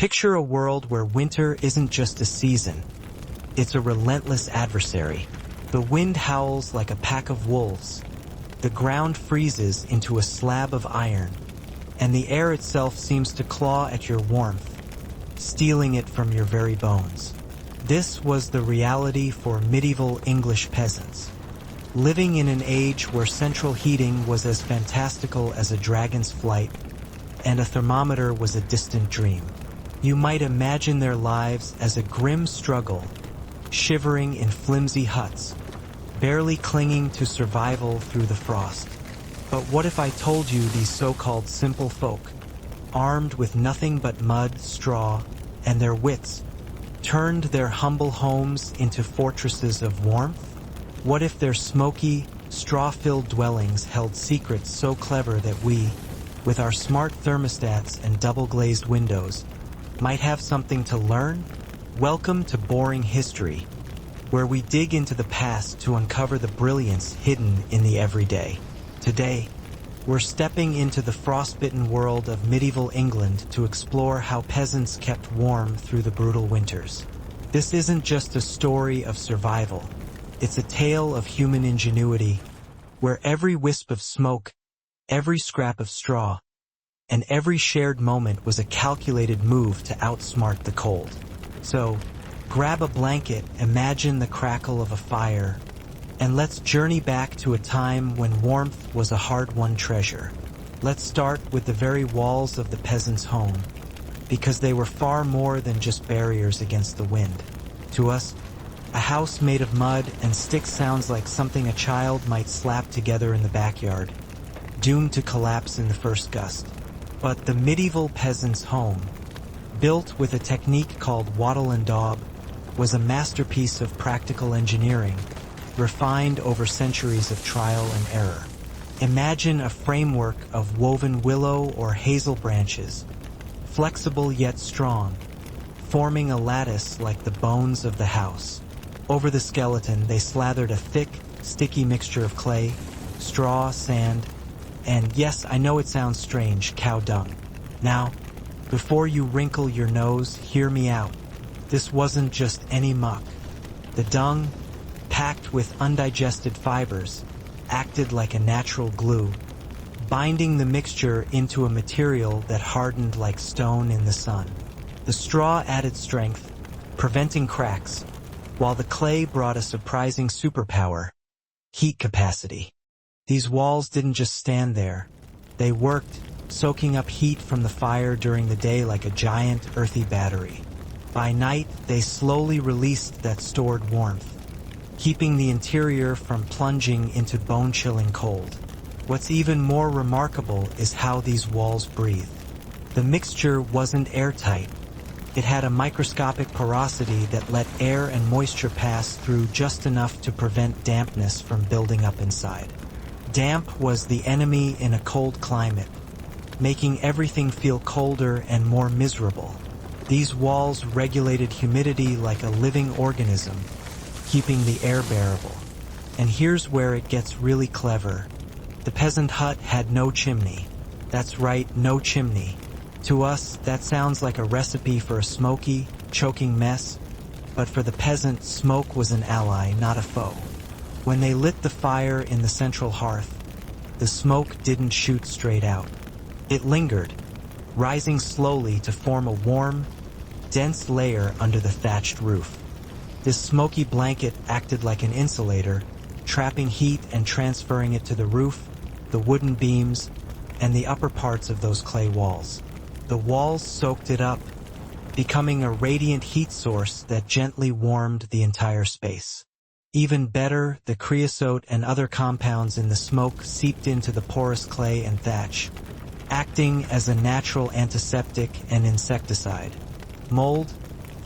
Picture a world where winter isn't just a season, it's a relentless adversary. The wind howls like a pack of wolves, the ground freezes into a slab of iron, and the air itself seems to claw at your warmth, stealing it from your very bones. This was the reality for medieval English peasants, living in an age where central heating was as fantastical as a dragon's flight, and a thermometer was a distant dream. You might imagine their lives as a grim struggle, shivering in flimsy huts, barely clinging to survival through the frost. But what if I told you these so-called simple folk, armed with nothing but mud, straw, and their wits, turned their humble homes into fortresses of warmth? What if their smoky, straw-filled dwellings held secrets so clever that we, with our smart thermostats and double-glazed windows, might have something to learn? Welcome to Boring History, where we dig into the past to uncover the brilliance hidden in the everyday. Today, we're stepping into the frostbitten world of medieval England to explore how peasants kept warm through the brutal winters. This isn't just a story of survival, it's a tale of human ingenuity, where every wisp of smoke, every scrap of straw, and every shared moment was a calculated move to outsmart the cold. So, grab a blanket, imagine the crackle of a fire, and let's journey back to a time when warmth was a hard-won treasure. Let's start with the very walls of the peasant's home, because they were far more than just barriers against the wind. To us, a house made of mud and sticks sounds like something a child might slap together in the backyard, doomed to collapse in the first gust. But the medieval peasant's home, built with a technique called wattle and daub, was a masterpiece of practical engineering, refined over centuries of trial and error. Imagine a framework of woven willow or hazel branches, flexible yet strong, forming a lattice like the bones of the house. Over the skeleton, they slathered a thick, sticky mixture of clay, straw, sand, and yes, I know it sounds strange, cow dung. Now, before you wrinkle your nose, hear me out. This wasn't just any muck. The dung, packed with undigested fibers, acted like a natural glue, binding the mixture into a material that hardened like stone in the sun. The straw added strength, preventing cracks, while the clay brought a surprising superpower: heat capacity. These walls didn't just stand there. They worked, soaking up heat from the fire during the day like a giant, earthy battery. By night, they slowly released that stored warmth, keeping the interior from plunging into bone-chilling cold. What's even more remarkable is how these walls breathed. The mixture wasn't airtight. It had a microscopic porosity that let air and moisture pass through just enough to prevent dampness from building up inside. Damp was the enemy in a cold climate, making everything feel colder and more miserable. These walls regulated humidity like a living organism, keeping the air bearable. And here's where it gets really clever. The peasant hut had no chimney. That's right, no chimney. To us, that sounds like a recipe for a smoky, choking mess, but for the peasant, smoke was an ally, not a foe. When they lit the fire in the central hearth, the smoke didn't shoot straight out. It lingered, rising slowly to form a warm, dense layer under the thatched roof. This smoky blanket acted like an insulator, trapping heat and transferring it to the roof, the wooden beams, and the upper parts of those clay walls. The walls soaked it up, becoming a radiant heat source that gently warmed the entire space. Even better, the creosote and other compounds in the smoke seeped into the porous clay and thatch, acting as a natural antiseptic and insecticide. Mold,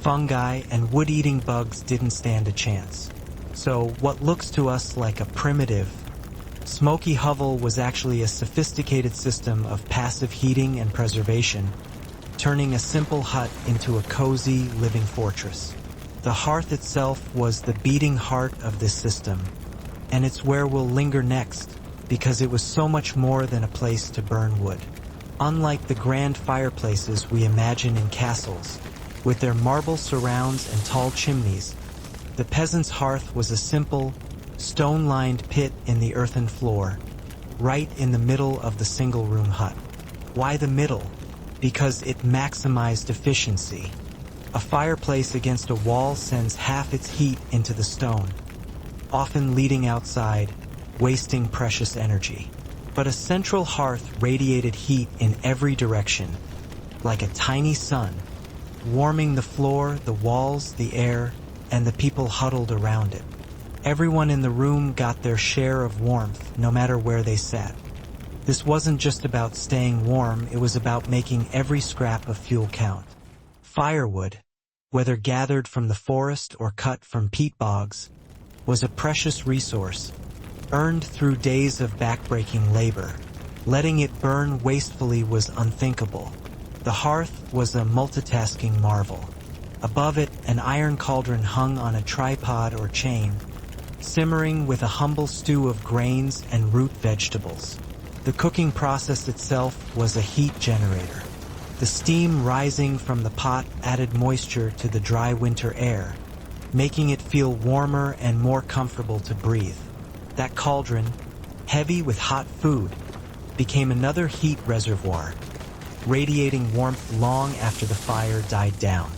fungi, and wood-eating bugs didn't stand a chance. So what looks to us like a primitive, smoky hovel was actually a sophisticated system of passive heating and preservation, turning a simple hut into a cozy, living fortress. The hearth itself was the beating heart of this system, and it's where we'll linger next, because it was so much more than a place to burn wood. Unlike the grand fireplaces we imagine in castles, with their marble surrounds and tall chimneys, the peasant's hearth was a simple, stone-lined pit in the earthen floor, right in the middle of the single-room hut. Why the middle? Because it maximized efficiency. A fireplace against a wall sends half its heat into the stone, often leading outside, wasting precious energy. But a central hearth radiated heat in every direction, like a tiny sun, warming the floor, the walls, the air, and the people huddled around it. Everyone in the room got their share of warmth, no matter where they sat. This wasn't just about staying warm, it was about making every scrap of fuel count. Firewood, whether gathered from the forest or cut from peat bogs, was a precious resource, earned through days of backbreaking labor. Letting it burn wastefully was unthinkable. The hearth was a multitasking marvel. Above it, an iron cauldron hung on a tripod or chain, simmering with a humble stew of grains and root vegetables. The cooking process itself was a heat generator. The steam rising from the pot added moisture to the dry winter air, making it feel warmer and more comfortable to breathe. That cauldron, heavy with hot food, became another heat reservoir, radiating warmth long after the fire died down.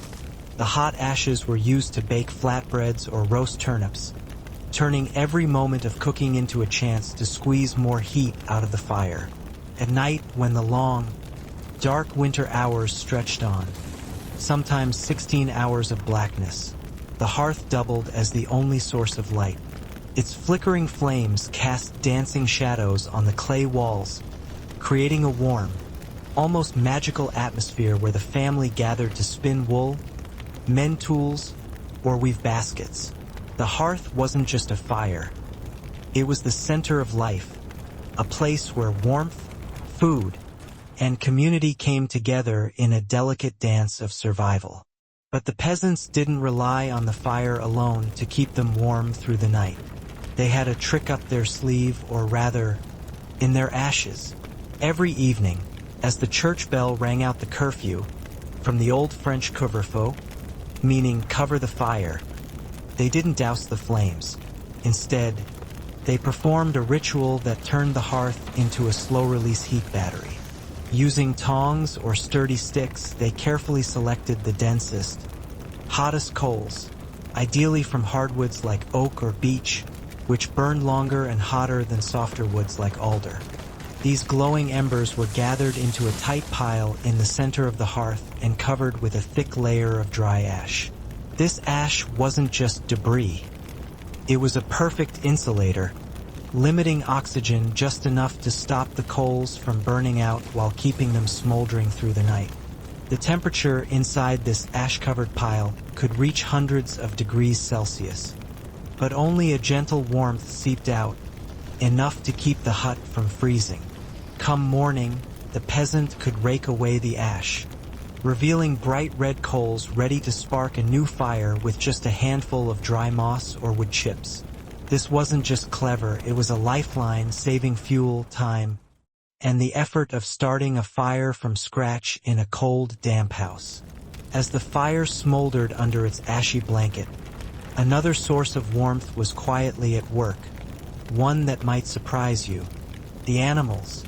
The hot ashes were used to bake flatbreads or roast turnips, turning every moment of cooking into a chance to squeeze more heat out of the fire. At night, when the long, dark winter hours stretched on, sometimes 16 hours of blackness, the hearth doubled as the only source of light. Its flickering flames cast dancing shadows on the clay walls, creating a warm, almost magical atmosphere where the family gathered to spin wool, mend tools, or weave baskets. The hearth wasn't just a fire. It was the center of life, a place where warmth, food, and community came together in a delicate dance of survival. But the peasants didn't rely on the fire alone to keep them warm through the night. They had a trick up their sleeve, or rather, in their ashes. Every evening, as the church bell rang out the curfew, from the old French couvre-feu, meaning cover the fire, they didn't douse the flames. Instead, they performed a ritual that turned the hearth into a slow-release heat battery. Using tongs or sturdy sticks, they carefully selected the densest, hottest coals, ideally from hardwoods like oak or beech, which burned longer and hotter than softer woods like alder. These glowing embers were gathered into a tight pile in the center of the hearth and covered with a thick layer of dry ash. This ash wasn't just debris. It was a perfect insulator, limiting oxygen just enough to stop the coals from burning out while keeping them smoldering through the night. The temperature inside this ash-covered pile could reach hundreds of degrees Celsius, but only a gentle warmth seeped out, enough to keep the hut from freezing. Come morning, the peasant could rake away the ash, revealing bright red coals ready to spark a new fire with just a handful of dry moss or wood chips. This wasn't just clever, it was a lifeline, saving fuel, time, and the effort of starting a fire from scratch in a cold, damp house. As the fire smoldered under its ashy blanket, another source of warmth was quietly at work, one that might surprise you: the animals.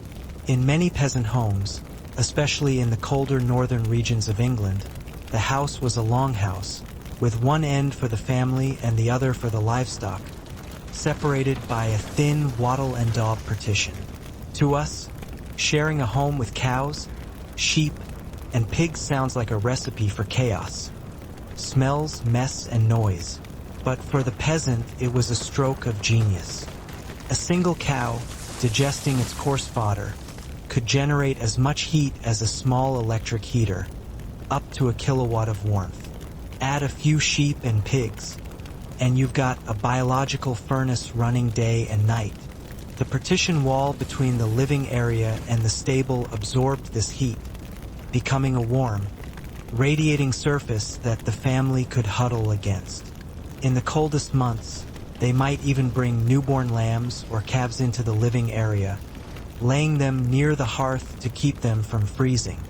In many peasant homes, especially in the colder northern regions of England, the house was a longhouse, with one end for the family and the other for the livestock, separated by a thin wattle and daub partition. To us, sharing a home with cows, sheep, and pigs sounds like a recipe for chaos. Smells, mess, and noise. But for the peasant, it was a stroke of genius. A single cow, digesting its coarse fodder, could generate as much heat as a small electric heater, up to a kilowatt of warmth. Add a few sheep and pigs, and you've got a biological furnace running day and night. The partition wall between the living area and the stable absorbed this heat, becoming a warm, radiating surface that the family could huddle against. In the coldest months, they might even bring newborn lambs or calves into the living area, laying them near the hearth to keep them from freezing.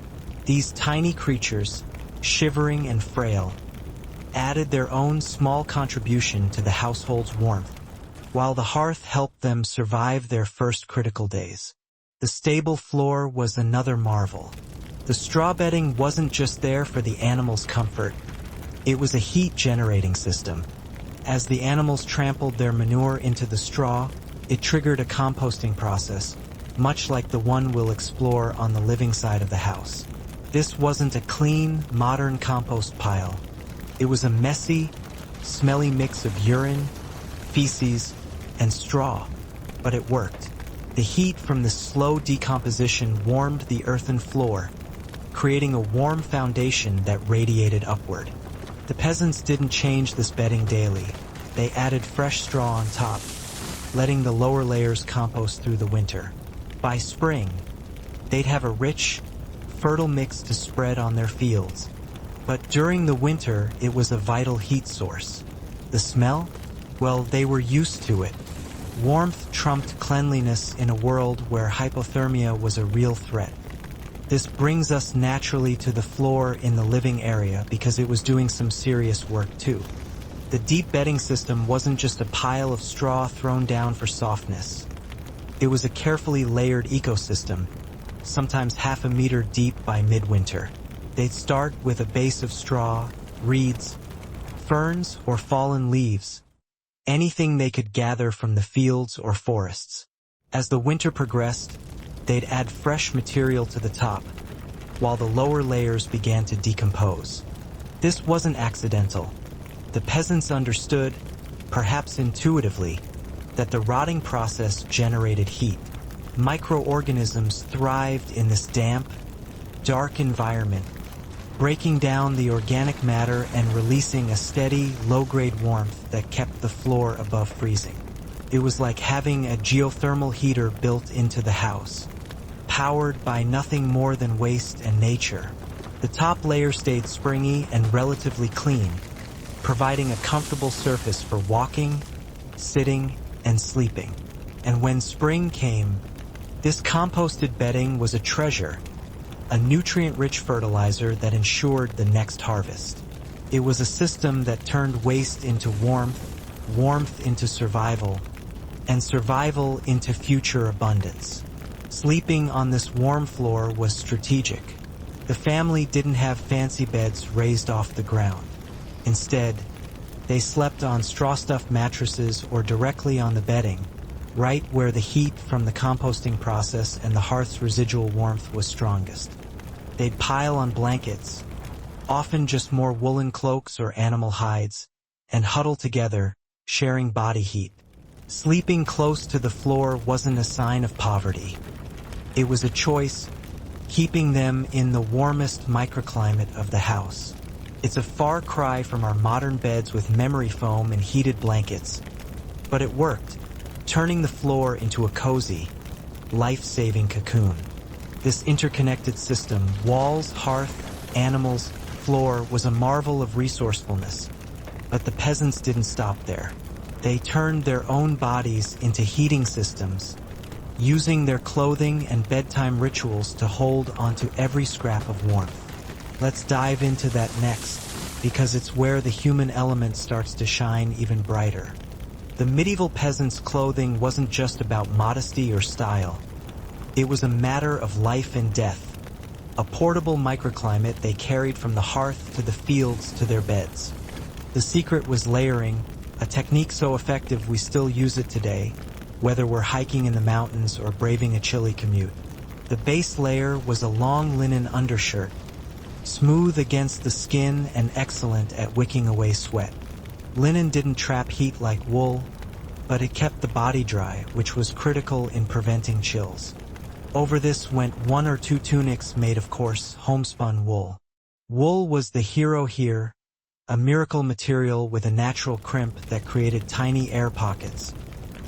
These tiny creatures, shivering and frail, added their own small contribution to the household's warmth, while the hearth helped them survive their first critical days. The stable floor was another marvel. The straw bedding wasn't just there for the animals' comfort. It was a heat-generating system. As the animals trampled their manure into the straw, it triggered a composting process, much like the one we'll explore on the living side of the house. This wasn't a clean, modern compost pile. It was a messy, smelly mix of urine, feces, and straw, but it worked. The heat from the slow decomposition warmed the earthen floor, creating a warm foundation that radiated upward. The peasants didn't change this bedding daily. They added fresh straw on top, letting the lower layers compost through the winter. By spring, they'd have a rich, fertile mix to spread on their fields. But during the winter, it was a vital heat source. The smell? Well, they were used to it. Warmth trumped cleanliness in a world where hypothermia was a real threat. This brings us naturally to the floor in the living area because it was doing some serious work too. The deep bedding system wasn't just a pile of straw thrown down for softness. It was a carefully layered ecosystem, sometimes half a meter deep by midwinter. They'd start with a base of straw, reeds, ferns, or fallen leaves, anything they could gather from the fields or forests. As the winter progressed, they'd add fresh material to the top, while the lower layers began to decompose. This wasn't accidental. The peasants understood, perhaps intuitively, that the rotting process generated heat. Microorganisms thrived in this damp, dark environment, breaking down the organic matter and releasing a steady, low-grade warmth that kept the floor above freezing. It was like having a geothermal heater built into the house, powered by nothing more than waste and nature. The top layer stayed springy and relatively clean, providing a comfortable surface for walking, sitting, and sleeping. And when spring came, this composted bedding was a treasure, a nutrient-rich fertilizer that ensured the next harvest. It was a system that turned waste into warmth, warmth into survival, and survival into future abundance. Sleeping on this warm floor was strategic. The family didn't have fancy beds raised off the ground. Instead, they slept on straw-stuffed mattresses or directly on the bedding, right where the heat from the composting process and the hearth's residual warmth was strongest. They'd pile on blankets, often just more woolen cloaks or animal hides, and huddle together, sharing body heat. Sleeping close to the floor wasn't a sign of poverty. It was a choice, keeping them in the warmest microclimate of the house. It's a far cry from our modern beds with memory foam and heated blankets, but it worked, turning the floor into a cozy, life-saving cocoon. This interconnected system, walls, hearth, animals, floor, was a marvel of resourcefulness. But the peasants didn't stop there. They turned their own bodies into heating systems, using their clothing and bedtime rituals to hold onto every scrap of warmth. Let's dive into that next, because it's where the human element starts to shine even brighter. The medieval peasants' clothing wasn't just about modesty or style. It was a matter of life and death, a portable microclimate they carried from the hearth to the fields to their beds. The secret was layering, a technique so effective we still use it today, whether we're hiking in the mountains or braving a chilly commute. The base layer was a long linen undershirt, smooth against the skin and excellent at wicking away sweat. Linen didn't trap heat like wool, but it kept the body dry, which was critical in preventing chills. Over this went 1 or 2 tunics made of coarse, homespun wool. Wool was the hero here, a miracle material with a natural crimp that created tiny air pockets,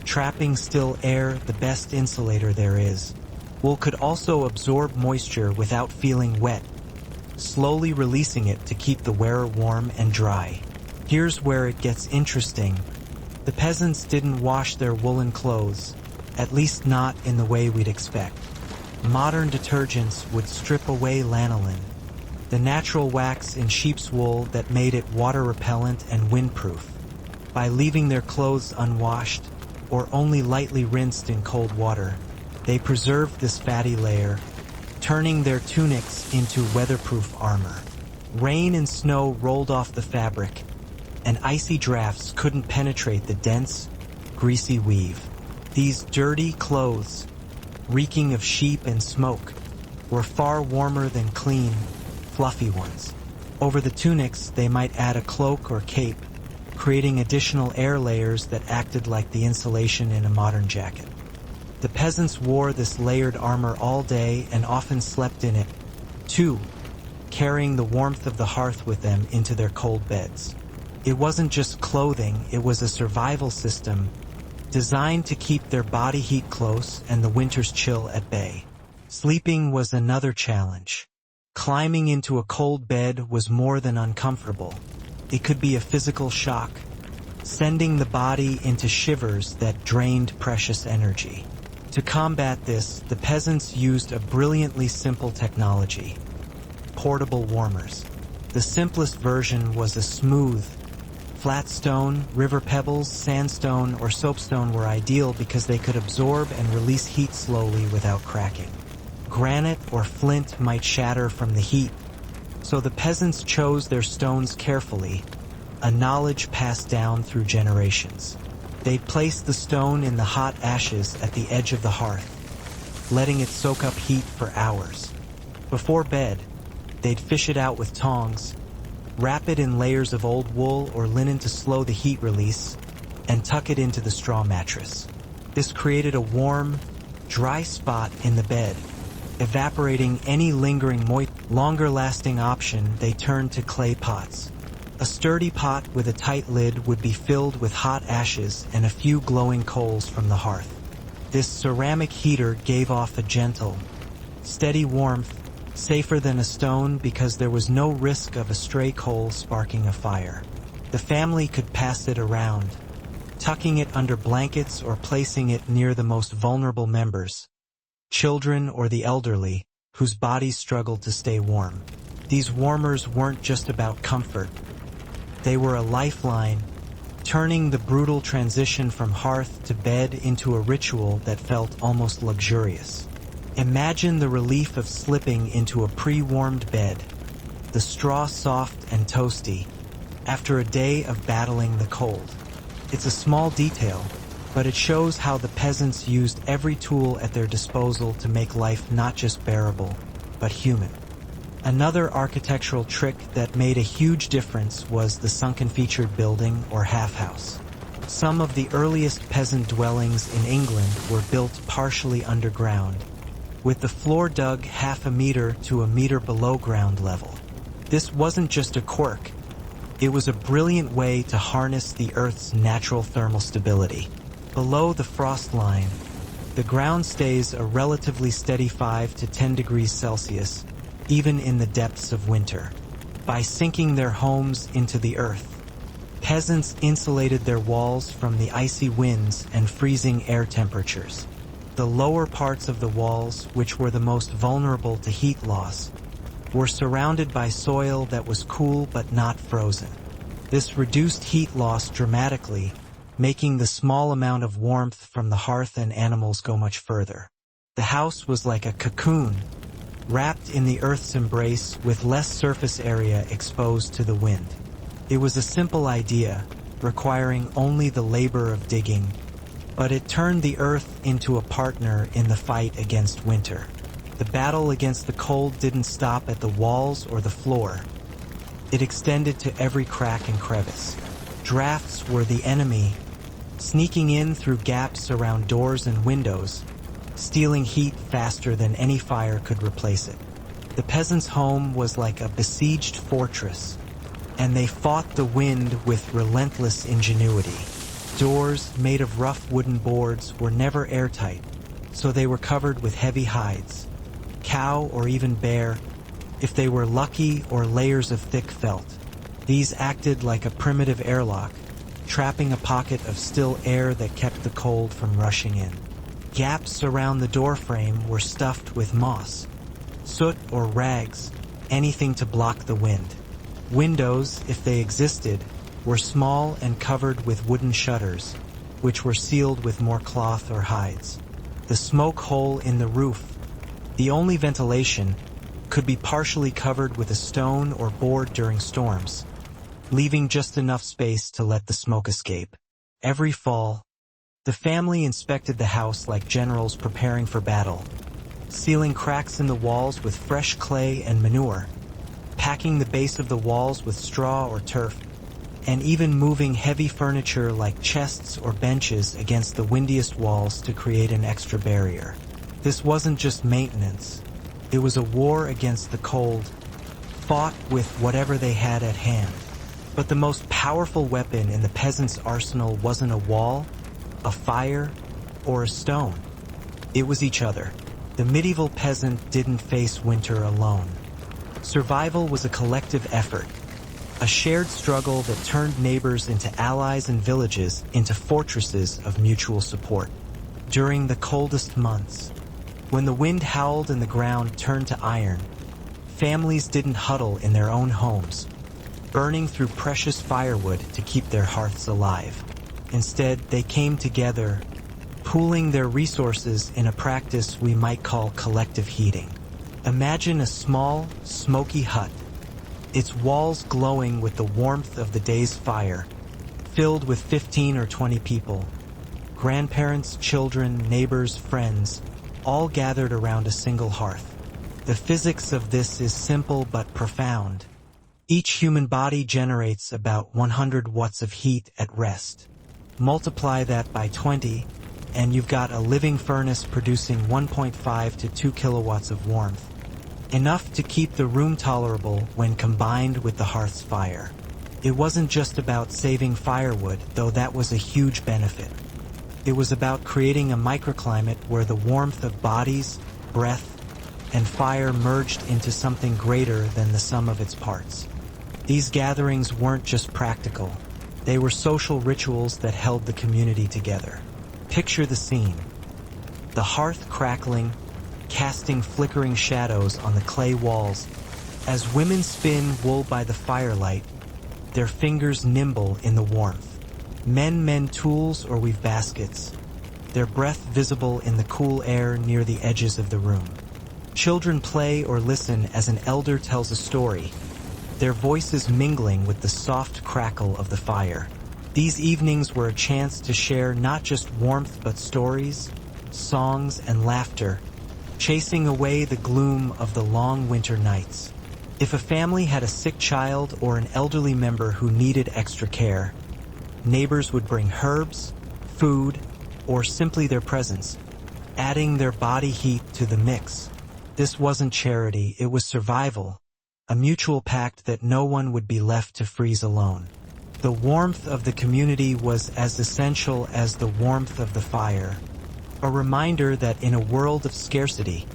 trapping still air, the best insulator there is. Wool could also absorb moisture without feeling wet, slowly releasing it to keep the wearer warm and dry. Here's where it gets interesting. The peasants didn't wash their woolen clothes. at least not in the way we'd expect. Modern detergents would strip away lanolin, the natural wax in sheep's wool that made it water-repellent and windproof, by leaving their clothes unwashed or only lightly rinsed in cold water. They preserved this fatty layer, turning their tunics into weatherproof armor. Rain and snow rolled off the fabric, and icy drafts couldn't penetrate the dense, greasy weave. These dirty clothes, reeking of sheep and smoke, were far warmer than clean, fluffy ones. Over the tunics, they might add a cloak or cape, creating additional air layers that acted like the insulation in a modern jacket. The peasants wore this layered armor all day and often slept in it, too, carrying the warmth of the hearth with them into their cold beds. It wasn't just clothing, it was a survival system designed to keep their body heat close and the winter's chill at bay. Sleeping was another challenge. Climbing into a cold bed was more than uncomfortable. It could be a physical shock, sending the body into shivers that drained precious energy. To combat this, the peasants used a brilliantly simple technology: portable warmers. The simplest version was a smooth, flat stone. River pebbles, sandstone, or soapstone were ideal because they could absorb and release heat slowly without cracking. Granite or flint might shatter from the heat, so the peasants chose their stones carefully, a knowledge passed down through generations. They'd place the stone in the hot ashes at the edge of the hearth, letting it soak up heat for hours. Before bed, they'd fish it out with tongs, wrap it in layers of old wool or linen to slow the heat release, and tuck it into the straw mattress. This created a warm, dry spot in the bed, evaporating any lingering moisture. Longer-lasting option, they turned to clay pots. A sturdy pot with a tight lid would be filled with hot ashes and a few glowing coals from the hearth. This ceramic heater gave off a gentle, steady warmth, safer than a stone because there was no risk of a stray coal sparking a fire. The family could pass it around, tucking it under blankets or placing it near the most vulnerable members, children or the elderly, whose bodies struggled to stay warm. These warmers weren't just about comfort. They were a lifeline, turning the brutal transition from hearth to bed into a ritual that felt almost luxurious. Imagine the relief of slipping into a pre-warmed bed, the straw soft and toasty, after a day of battling the cold. It's a small detail, but it shows how the peasants used every tool at their disposal to make life not just bearable, but human. Another architectural trick that made a huge difference was the sunken featured building or half-house. Some of the earliest peasant dwellings in England were built partially underground, with the floor dug half a meter to a meter below ground level. This wasn't just a quirk, it was a brilliant way to harness the Earth's natural thermal stability. Below the frost line, the ground stays a relatively steady 5 to 10 degrees Celsius, even in the depths of winter. By sinking their homes into the earth, peasants insulated their walls from the icy winds and freezing air temperatures. The lower parts of the walls, which were the most vulnerable to heat loss, were surrounded by soil that was cool but not frozen. This reduced heat loss dramatically, making the small amount of warmth from the hearth and animals go much further. The house was like a cocoon, wrapped in the earth's embrace with less surface area exposed to the wind. It was a simple idea, requiring only the labor of digging, but it turned the earth into a partner in the fight against winter. The battle against the cold didn't stop at the walls or the floor. It extended to every crack and crevice. Drafts were the enemy, sneaking in through gaps around doors and windows, stealing heat faster than any fire could replace it. The peasants' home was like a besieged fortress, and they fought the wind with relentless ingenuity. Doors made of rough wooden boards were never airtight, so they were covered with heavy hides, cow or even bear, if they were lucky, or layers of thick felt. These acted like a primitive airlock, trapping a pocket of still air that kept the cold from rushing in. Gaps around the doorframe were stuffed with moss, soot or rags, anything to block the wind. Windows, if they existed, were small and covered with wooden shutters, which were sealed with more cloth or hides. The smoke hole in the roof, the only ventilation, could be partially covered with a stone or board during storms, leaving just enough space to let the smoke escape. Every fall, the family inspected the house like generals preparing for battle, sealing cracks in the walls with fresh clay and manure, packing the base of the walls with straw or turf, and even moving heavy furniture like chests or benches against the windiest walls to create an extra barrier. This wasn't just maintenance. It was a war against the cold, fought with whatever they had at hand. But the most powerful weapon in the peasants' arsenal wasn't a wall, a fire, or a stone. It was each other. The medieval peasant didn't face winter alone. Survival was a collective effort, a shared struggle that turned neighbors into allies and villages into fortresses of mutual support. During the coldest months, when the wind howled and the ground turned to iron, families didn't huddle in their own homes, burning through precious firewood to keep their hearths alive. Instead, they came together, pooling their resources in a practice we might call collective heating. Imagine a small, smoky hut, its walls glowing with the warmth of the day's fire, filled with 15 or 20 people. Grandparents, children, neighbors, friends, all gathered around a single hearth. The physics of this is simple but profound. Each human body generates about 100 watts of heat at rest. Multiply that by 20, and you've got a living furnace producing 1.5 to 2 kilowatts of warmth. Enough to keep the room tolerable when combined with the hearth's fire. It wasn't just about saving firewood, though that was a huge benefit. It was about creating a microclimate where the warmth of bodies, breath, and fire merged into something greater than the sum of its parts. These gatherings weren't just practical. They were social rituals that held the community together. Picture the scene. The hearth crackling, casting flickering shadows on the clay walls as women spin wool by the firelight, their fingers nimble in the warmth. Men mend tools or weave baskets, their breath visible in the cool air near the edges of the room. Children play or listen as an elder tells a story, their voices mingling with the soft crackle of the fire. These evenings were a chance to share not just warmth but stories, songs, and laughter, chasing away the gloom of the long winter nights. If a family had a sick child or an elderly member who needed extra care, neighbors would bring herbs, food, or simply their presence, adding their body heat to the mix. This wasn't charity, it was survival, a mutual pact that no one would be left to freeze alone. The warmth of the community was as essential as the warmth of the fire, a reminder that in a world of scarcity,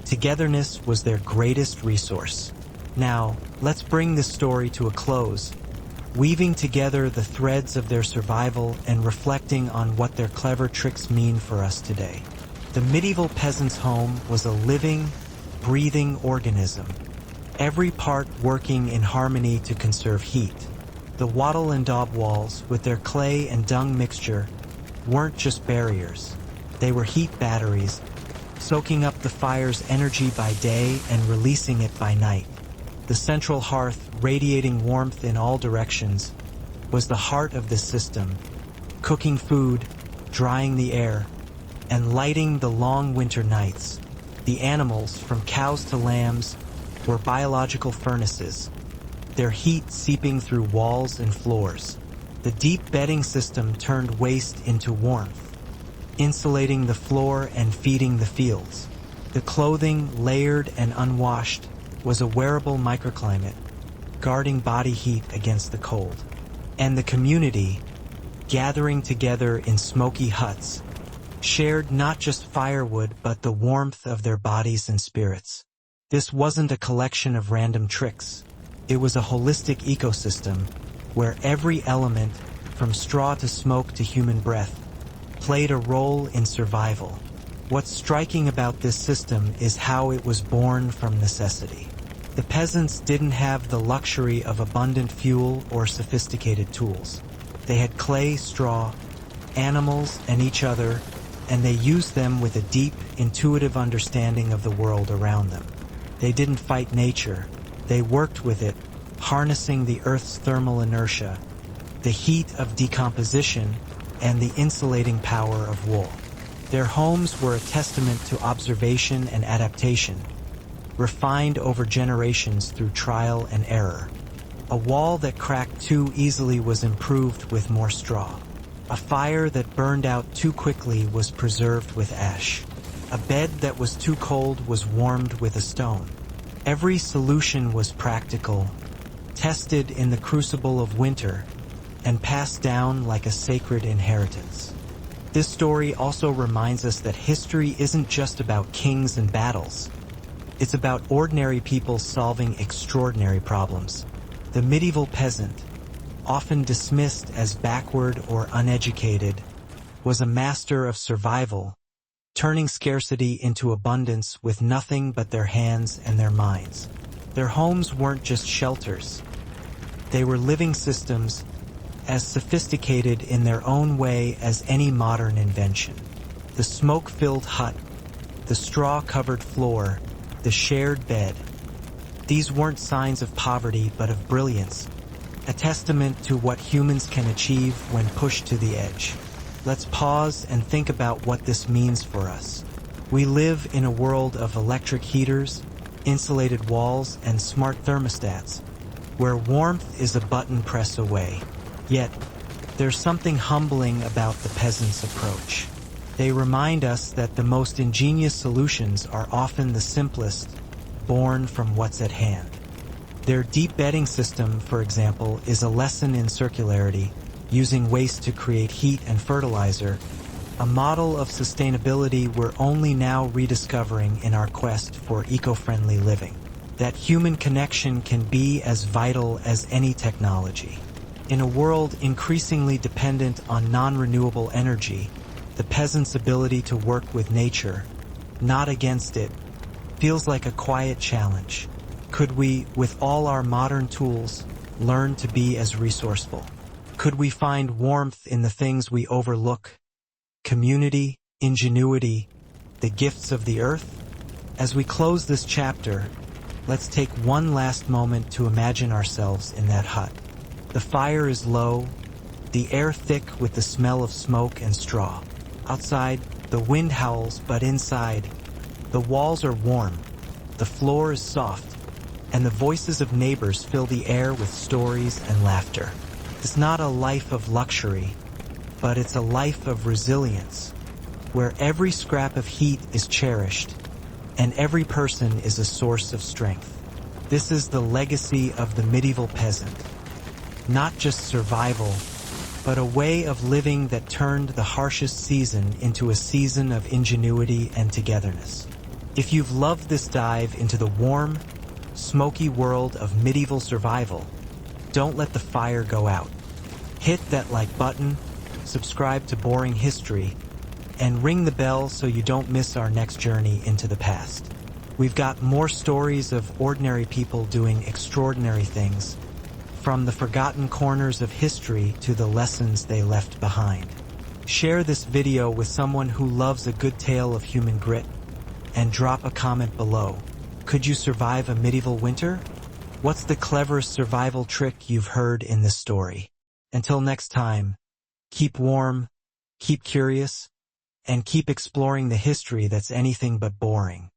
togetherness was their greatest resource. Now, let's bring this story to a close, weaving together the threads of their survival and reflecting on what their clever tricks mean for us today. The medieval peasant's home was a living, breathing organism, every part working in harmony to conserve heat. The wattle and daub walls, with their clay and dung mixture, weren't just barriers. They were heat batteries, soaking up the fire's energy by day and releasing it by night. The central hearth, radiating warmth in all directions, was the heart of this system, cooking food, drying the air, and lighting the long winter nights. The animals, from cows to lambs, were biological furnaces, their heat seeping through walls and floors. The deep bedding system turned waste into warmth, insulating the floor and feeding the fields. The clothing, layered and unwashed, was a wearable microclimate, guarding body heat against the cold. And the community, gathering together in smoky huts, shared not just firewood but the warmth of their bodies and spirits. This wasn't a collection of random tricks. It was a holistic ecosystem where every element, from straw to smoke to human breath, played a role in survival. What's striking about this system is how it was born from necessity. The peasants didn't have the luxury of abundant fuel or sophisticated tools. They had clay, straw, animals, and each other, and they used them with a deep, intuitive understanding of the world around them. They didn't fight nature. They worked with it, harnessing the Earth's thermal inertia, the heat of decomposition, and the insulating power of wool. Their homes were a testament to observation and adaptation, refined over generations through trial and error. A wall that cracked too easily was improved with more straw. A fire that burned out too quickly was preserved with ash. A bed that was too cold was warmed with a stone. Every solution was practical, tested in the crucible of winter, and passed down like a sacred inheritance. This story also reminds us that history isn't just about kings and battles. It's about ordinary people solving extraordinary problems. The medieval peasant, often dismissed as backward or uneducated, was a master of survival, turning scarcity into abundance with nothing but their hands and their minds. Their homes weren't just shelters. They were living systems, as sophisticated in their own way as any modern invention. The smoke-filled hut, the straw-covered floor, the shared bed. These weren't signs of poverty but of brilliance, a testament to what humans can achieve when pushed to the edge. Let's pause and think about what this means for us. We live in a world of electric heaters, insulated walls, and smart thermostats, where warmth is a button press away. Yet, there's something humbling about the peasants' approach. They remind us that the most ingenious solutions are often the simplest, born from what's at hand. Their deep bedding system, for example, is a lesson in circularity, using waste to create heat and fertilizer, a model of sustainability we're only now rediscovering in our quest for eco-friendly living. That human connection can be as vital as any technology. In a world increasingly dependent on non-renewable energy, the peasant's ability to work with nature, not against it, feels like a quiet challenge. Could we, with all our modern tools, learn to be as resourceful? Could we find warmth in the things we overlook? Community, ingenuity, the gifts of the earth? As we close this chapter, let's take one last moment to imagine ourselves in that hut. The fire is low, the air thick with the smell of smoke and straw. Outside, the wind howls, but inside, the walls are warm, the floor is soft, and the voices of neighbors fill the air with stories and laughter. It's not a life of luxury, but it's a life of resilience, where every scrap of heat is cherished, and every person is a source of strength. This is the legacy of the medieval peasant. Not just survival, but a way of living that turned the harshest season into a season of ingenuity and togetherness. If you've loved this dive into the warm, smoky world of medieval survival, don't let the fire go out. Hit that like button, subscribe to Boring History, and ring the bell so you don't miss our next journey into the past. We've got more stories of ordinary people doing extraordinary things, from the forgotten corners of history to the lessons they left behind. Share this video with someone who loves a good tale of human grit, and drop a comment below. Could you survive a medieval winter? What's the cleverest survival trick you've heard in this story? Until next time, keep warm, keep curious, and keep exploring the history that's anything but boring.